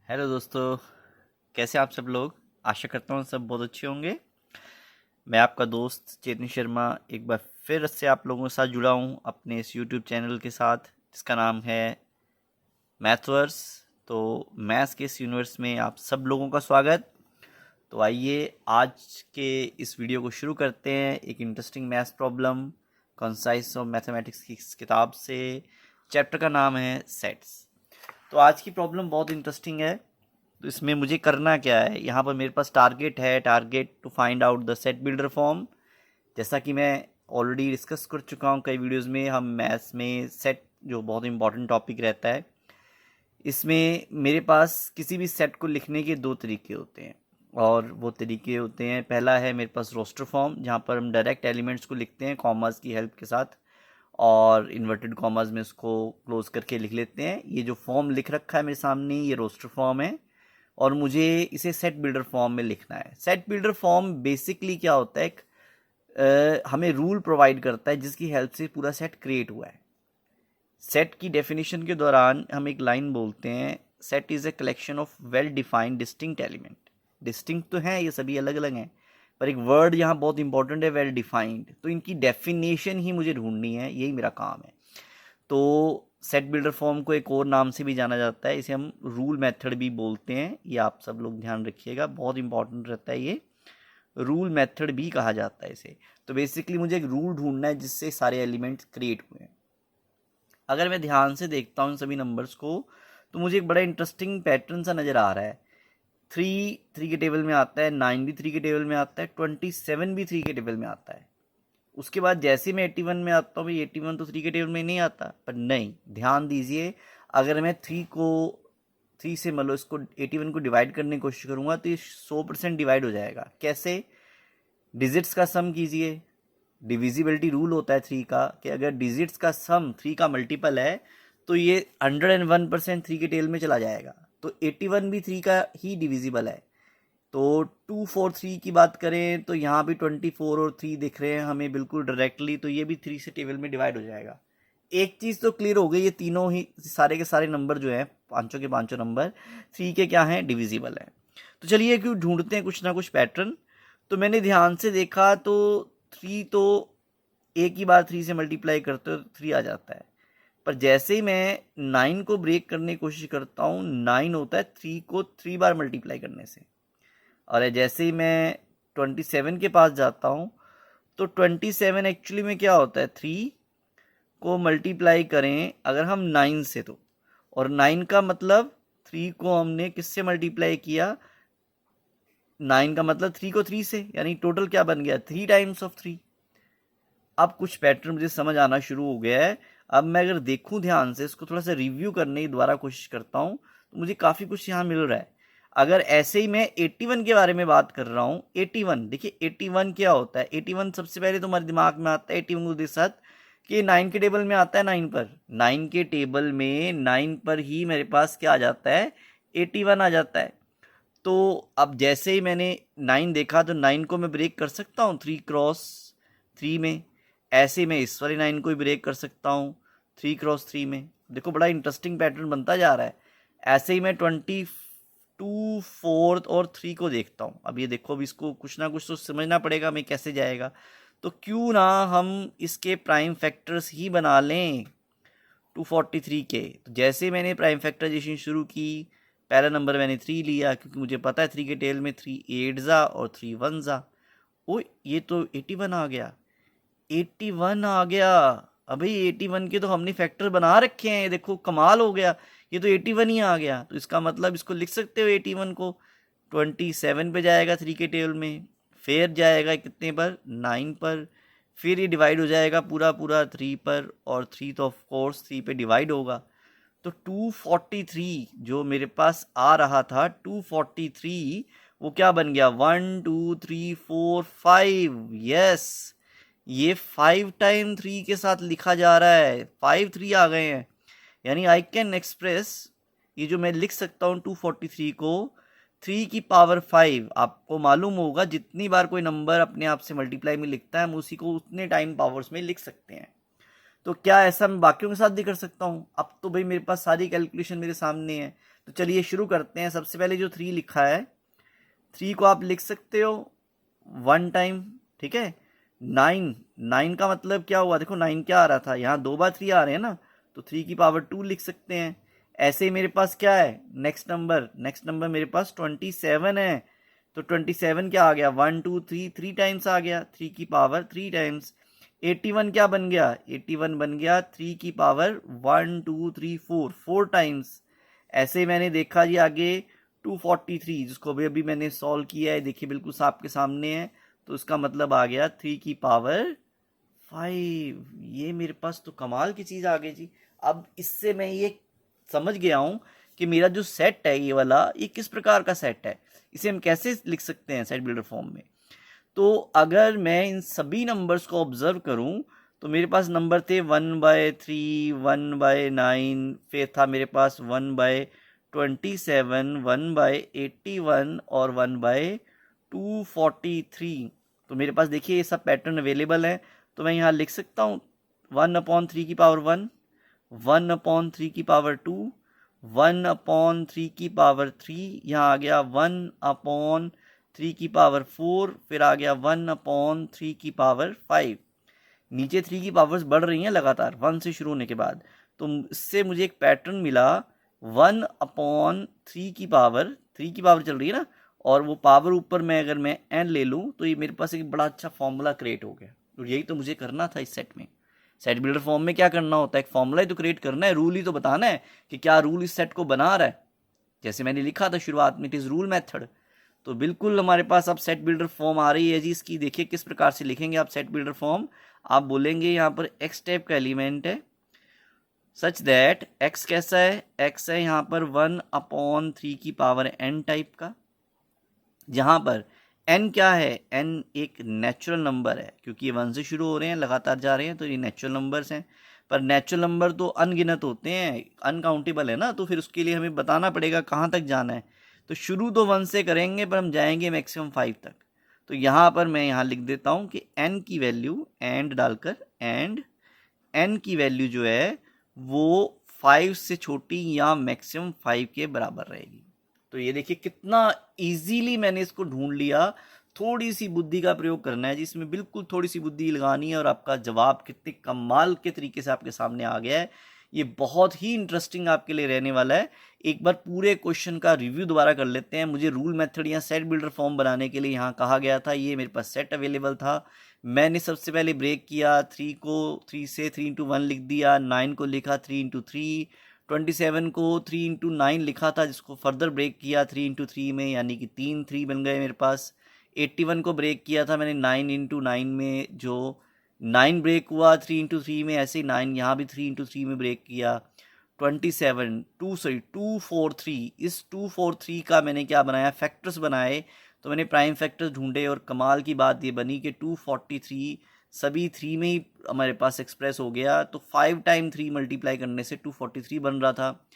Hello दोस्तों, कैसे आप सब लोग। आशा करता हूँ सब बहुत अच्छे होंगे। मैं आपका दोस्त चेतन शर्मा एक बार फिर से आप लोगों के साथ जुड़ा हूँ अपने इस यूट्यूब चैनल के साथ जिसका नाम है मैथवर्स। तो मैथ्स के इस यूनिवर्स में आप सब लोगों का स्वागत। तो आइए आज के इस वीडियो को शुरू करते हैं एक interesting maths problem concise of mathematics की इस किताब से। चैप्टर का नाम है सेट्स। तो आज की प्रॉब्लम बहुत इंटरेस्टिंग है। तो इसमें मुझे करना क्या है, यहाँ पर मेरे पास टारगेट है, target to find out the set builder form. जैसा कि मैं ऑलरेडी डिस्कस कर चुका हूँ कई वीडियोस में, हम मैथ्स में सेट जो बहुत इंपॉर्टेंट टॉपिक रहता है, इसमें मेरे पास किसी भी सेट को लिखने के दो तरीके होते हैं। और वो तरीके होते हैं, पहला है मेरे पास रोस्टर फॉर्म जहाँ पर हम डायरेक्ट एलिमेंट्स को लिखते हैं कॉमास की हेल्प के साथ, और इन्वर्टेड कॉमास में उसको क्लोज करके लिख लेते हैं। ये जो फॉर्म लिख रखा है मेरे सामने ये रोस्टर फॉर्म है, और मुझे इसे सेट बिल्डर फॉर्म में लिखना है। सेट बिल्डर फॉर्म बेसिकली क्या होता है, हमें रूल प्रोवाइड करता है जिसकी हेल्प से पूरा सेट क्रिएट हुआ है। सेट की डेफिनेशन के दौरान हम एक लाइन बोलते हैं, set is a collection of well defined distinct element. Distinct तो हैं, ये सभी अलग अलग हैं, पर एक वर्ड यहाँ बहुत इंपॉर्टेंट है, वेल डिफाइंड। तो इनकी डेफिनेशन ही मुझे ढूंढनी है, यही मेरा काम है। तो सेट बिल्डर फॉर्म को एक और नाम से भी जाना जाता है, इसे हम रूल मेथड भी बोलते हैं। ये आप सब लोग ध्यान रखिएगा, बहुत इंपॉर्टेंट रहता है ये। रूल मेथड भी कहा जाता है इसे। तो बेसिकली मुझे एक रूल ढूंढना है जिससे सारे एलिमेंट्स क्रिएट हुए हैं। अगर मैं ध्यान से देखता हूँ सभी नंबर्स को तो मुझे एक बड़ा इंटरेस्टिंग पैटर्न सा नज़र आ रहा है। 3 के टेबल में आता है, 9 भी 3 के टेबल में आता है, 27 भी 3 के टेबल में आता है। उसके बाद जैसे मैं 81 में आता हूँ, भाई 81 तो 3 के टेबल में नहीं आता, पर नहीं, ध्यान दीजिए, अगर मैं 3 से मतलब इसको 81 को डिवाइड करने की कोशिश करूँगा तो ये 100% डिवाइड हो जाएगा। कैसे? डिजिट्स का सम कीजिए। डिविजिबिलिटी रूल होता है 3 का कि अगर डिजिट्स का सम 3 का मल्टीपल है तो ये 101% 3 के टेबल में चला जाएगा। तो 81 भी 3 का ही डिविजिबल है। तो 243 की बात करें तो यहाँ भी 24 और 3 दिख रहे हैं हमें बिल्कुल डायरेक्टली, तो ये भी 3 से टेबल में डिवाइड हो जाएगा। एक चीज़ तो क्लियर हो गई, ये तीनों ही सारे के सारे नंबर जो हैं, पांचों के पांचों नंबर 3 के क्या हैं, डिविजिबल हैं। तो चलिए क्यों ढूंढते हैं कुछ ना कुछ पैटर्न। तो मैंने ध्यान से देखा तो 3 तो एक ही बार 3 से मल्टीप्लाई करते हो तो 3 आ जाता है, पर जैसे ही मैं 9 को ब्रेक करने की कोशिश करता हूँ, 9 होता है 3 को 3 बार मल्टीप्लाई करने से। और जैसे ही मैं 27 के पास जाता हूँ तो 27 एक्चुअली में क्या होता है, 3 को मल्टीप्लाई करें अगर हम 9 से तो, और 9 का मतलब 3 को हमने किससे मल्टीप्लाई किया, 9 का मतलब 3 को 3 से, यानी टोटल क्या बन गया, 3 टाइम्स ऑफ 3। अब कुछ पैटर्न मुझे समझ आना शुरू हो गया है। अब मैं अगर देखूं ध्यान से, इसको थोड़ा सा रिव्यू करने की दोबारा कोशिश करता हूं तो मुझे काफ़ी कुछ यहाँ मिल रहा है। अगर ऐसे ही मैं 81 के बारे में बात कर रहा हूँ, 81 देखिए, 81 क्या होता है, 81 सबसे पहले तुम्हारे दिमाग में आता है 81 को देख साथ कि 9 के टेबल में आता है, 9 पर, 9 के टेबल में 9 पर ही मेरे पास क्या आ जाता है, 81 आ जाता है। तो अब जैसे ही मैंने 9 देखा तो 9 को मैं ब्रेक कर सकता हूँ 3 क्रॉस 3 में। ऐसे मैं इस वाली 9 को भी ब्रेक कर सकता हूँ 3 क्रॉस 3 में। देखो बड़ा इंटरेस्टिंग पैटर्न बनता जा रहा है। ऐसे ही मैं 22 4 और 3 को देखता हूँ। अब ये देखो, अब इसको कुछ ना कुछ तो समझना पड़ेगा मैं कैसे जाएगा। तो क्यों ना हम इसके प्राइम फैक्टर्स ही बना लें 243 के। तो जैसे मैंने प्राइम फैक्टराइजेशन शुरू की, पहला नंबर मैंने 3 लिया क्योंकि मुझे पता है 3 के टेल में 3 8 जा और 3 1 जा। ओ ये तो 81 आ गया, 81 आ गया। अभी 81 के तो हमने फैक्टर बना रखे हैं, देखो कमाल हो गया, ये तो 81 ही आ गया। तो इसका मतलब इसको लिख सकते हो 81 को 27 पे जाएगा 3 के टेबल में, फिर जाएगा कितने पर, 9 पर, फिर ये डिवाइड हो जाएगा पूरा पूरा 3 पर, और 3 तो ऑफ कोर्स 3 पे डिवाइड होगा। तो 243 जो मेरे पास आ रहा था 243, वो क्या बन गया, 1 2 3 4 5। यस, ये 5 टाइम 3 के साथ लिखा जा रहा है, 5 3 आ गए हैं। यानी आई कैन एक्सप्रेस, ये जो मैं लिख सकता हूँ 243 को 3 की पावर 5। आपको मालूम होगा जितनी बार कोई नंबर अपने आप से मल्टीप्लाई में लिखता है हम उसी को उतने टाइम पावर्स में लिख सकते हैं। तो क्या ऐसा मैं बाकियों के साथ भी कर सकता हूँ? अब तो भाई मेरे पास सारी कैलकुलेशन मेरे सामने है, तो चलिए शुरू करते हैं। सबसे पहले जो 3 लिखा है, 3 को आप लिख सकते हो 1 टाइम, ठीक है। 9 का मतलब क्या हुआ, देखो 9 क्या आ रहा था, यहाँ 2 बार 3 आ रहे हैं ना, तो 3 की पावर 2 लिख सकते हैं। ऐसे ही मेरे पास क्या है, नेक्स्ट नंबर मेरे पास 27 है, तो 27 क्या आ गया, 1 2 3 3 टाइम्स आ गया, 3 की पावर 3 टाइम्स। 81 क्या बन गया, 81 बन गया 3 की पावर 1 2 3 4 टाइम्स। ऐसे मैंने देखा जी आगे 243, जिसको भी अभी मैंने सॉल्व किया है, देखिए बिल्कुल आपके सामने है, तो उसका मतलब आ गया 3 की पावर 5। ये मेरे पास तो कमाल की चीज़ आ गई जी। अब इससे मैं ये समझ गया हूँ कि मेरा जो सेट है ये वाला, ये किस प्रकार का सेट है, इसे हम कैसे लिख सकते हैं सेट बिल्डर फॉर्म में। तो अगर मैं इन सभी नंबर्स को ऑब्जर्व करूं, तो मेरे पास नंबर थे 1/3, 1/9, फिर था मेरे पास 1/27, 1/81 और 1/243। तो मेरे पास देखिए ये सब पैटर्न अवेलेबल है, तो मैं यहाँ लिख सकता हूँ 1/3 की पावर 1, 1/3 की पावर 2, 1/3 की पावर 3, यहाँ आ गया 1/3 की पावर 4, फिर आ गया 1/3 की पावर 5। नीचे 3 की पावर्स बढ़ रही हैं लगातार 1 से शुरू होने के बाद, तो इससे मुझे एक पैटर्न मिला 1/3 की पावर 3 की पावर चल रही है ना, और वो पावर ऊपर मैं अगर मैं n ले लूँ, तो ये मेरे पास एक बड़ा अच्छा फॉर्मूला क्रिएट हो गया। तो यही तो मुझे करना था इस सेट में। सेट बिल्डर फॉर्म में क्या करना होता है, एक फॉर्मूला ही तो क्रिएट करना है, रूल ही तो बताना है कि क्या रूल इस सेट को बना रहा है। जैसे मैंने लिखा था शुरुआत में, इट इज रूल मेथड। तो बिल्कुल हमारे पास अब सेट बिल्डर फॉर्म आ रही है जी इसकी। देखिए किस प्रकार से लिखेंगे आप सेट बिल्डर फॉर्म। आप बोलेंगे यहाँ पर x टाइप का एलिमेंट है, सच दैट x कैसा है, x है यहाँ पर 1/3 की पावर n टाइप का, जहाँ पर n क्या है, n एक नेचुरल नंबर है, क्योंकि ये 1 से शुरू हो रहे हैं लगातार जा रहे हैं, तो ये नेचुरल नंबर्स हैं। पर नेचुरल नंबर तो अनगिनत होते हैं, अनकाउंटेबल है ना, तो फिर उसके लिए हमें बताना पड़ेगा कहाँ तक जाना है। तो शुरू तो 1 से करेंगे, पर हम जाएंगे मैक्सिमम 5 तक। तो यहाँ पर मैं यहाँ लिख देता हूँ कि n की वैल्यू, एंड डालकर, एंड n की वैल्यू जो है वो 5 से छोटी या मैक्सिमम 5 के बराबर रहेगी। तो ये देखिए कितना इजीली मैंने इसको ढूंढ लिया। थोड़ी सी बुद्धि का प्रयोग करना है जिसमें बिल्कुल थोड़ी सी बुद्धि लगानी है, और आपका जवाब कितने कमाल के तरीके से आपके सामने आ गया है। ये बहुत ही इंटरेस्टिंग आपके लिए रहने वाला है। एक बार पूरे क्वेश्चन का रिव्यू दोबारा कर लेते हैं। मुझे रूल मेथड या सेट बिल्डर फॉर्म बनाने के लिए यहाँ कहा गया था, ये मेरे पास सेट अवेलेबल था। मैंने सबसे पहले ब्रेक किया, 3 को 3 से 3 into 1 लिख दिया, 9 को लिखा 3 into 3, 27 को 3 into 9 लिखा था, जिसको फर्दर ब्रेक किया 3 into 3 में, यानी कि 3 3 बन गए मेरे पास। 81 को ब्रेक किया था मैंने 9 into 9 में, जो 9 ब्रेक हुआ 3 into 3 में, ऐसे ही 9 यहाँ भी 3 into 3 में ब्रेक किया। 243, इस 243 का मैंने क्या बनाया, फैक्टर्स बनाए। तो मैंने प्राइम फैक्टर्स ढूंढे, और कमाल की बात ये बनी कि 243 सभी 3 में ही हमारे पास एक्सप्रेस हो गया। तो 5 टाइम 3 मल्टीप्लाई करने से 243 बन रहा था।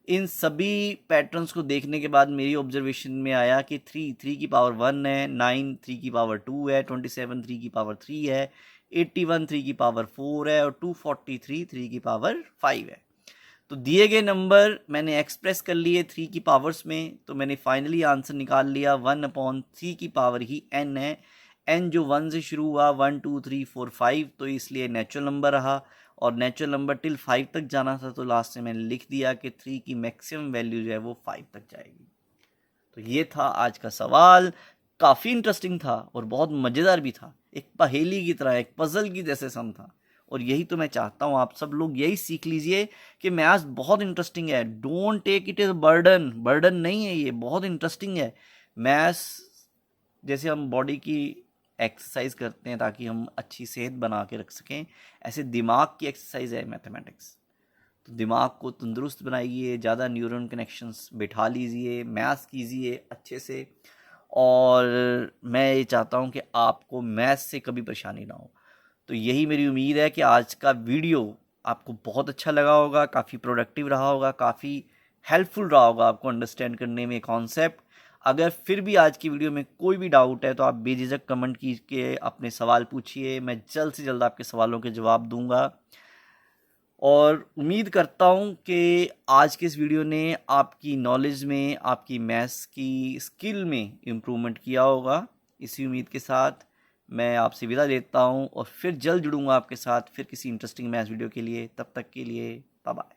इन सभी पैटर्न्स को देखने के बाद मेरी ऑब्जर्वेशन में आया कि 3 की पावर 1 है, 9 3 की पावर 2 है, 27 3 की पावर 3 है, 81 3 की पावर 4 है, और 243 3 की पावर 5 है। तो दिए गए नंबर मैंने एक्सप्रेस कर लिए 3 की पावर्स में, तो मैंने फाइनली आंसर निकाल लिया 1/3 की पावर ही n है। n जो 1 से शुरू हुआ, 1 2 3 4 5, तो इसलिए नेचुरल नंबर रहा, और नेचुरल नंबर टिल 5 तक जाना था, तो लास्ट में मैंने लिख दिया कि 3 की मैक्सिमम वैल्यू जो है वो 5 तक जाएगी। तो ये था आज का सवाल। काफ़ी इंटरेस्टिंग था और बहुत मज़ेदार भी था, एक पहेली की तरह, एक पजल की जैसे सम था। और यही तो मैं चाहता हूँ आप सब लोग यही सीख लीजिए कि मैथ्स बहुत इंटरेस्टिंग है। Don't take it as burden, burden नहीं है, ये बहुत इंटरेस्टिंग है। मैथ्स जैसे हम बॉडी की एक्सरसाइज करते हैं ताकि हम अच्छी सेहत बना के रख सकें, ऐसे दिमाग की एक्सरसाइज है मैथमेटिक्स। तो दिमाग को तंदुरुस्त बनाइए, ज़्यादा न्यूरल कनेक्शंस बिठा लीजिए, मैथ्स कीजिए अच्छे से। और मैं ये चाहता हूँ कि आपको मैथ्स से कभी परेशानी ना हो। तो यही मेरी उम्मीद है कि आज का वीडियो आपको बहुत अच्छा लगा होगा, काफ़ी प्रोडक्टिव रहा होगा, काफ़ी हेल्पफुल रहा होगा आपको अंडरस्टैंड करने में कॉन्सेप्ट। अगर फिर भी आज की वीडियो में कोई भी डाउट है तो आप बेझिझक कमेंट कीजिए, अपने सवाल पूछिए, मैं जल्द से जल्द आपके सवालों के जवाब दूंगा। और उम्मीद करता हूँ कि आज के इस वीडियो ने आपकी नॉलेज में, आपकी मैथ्स की स्किल में इम्प्रूवमेंट किया होगा। इसी उम्मीद के साथ मैं आपसे विदा लेता हूँ और फिर जल्द जुड़ूंगा आपके साथ फिर किसी इंटरेस्टिंग मैथ्स वीडियो के लिए। तब तक के लिए बाय बाय।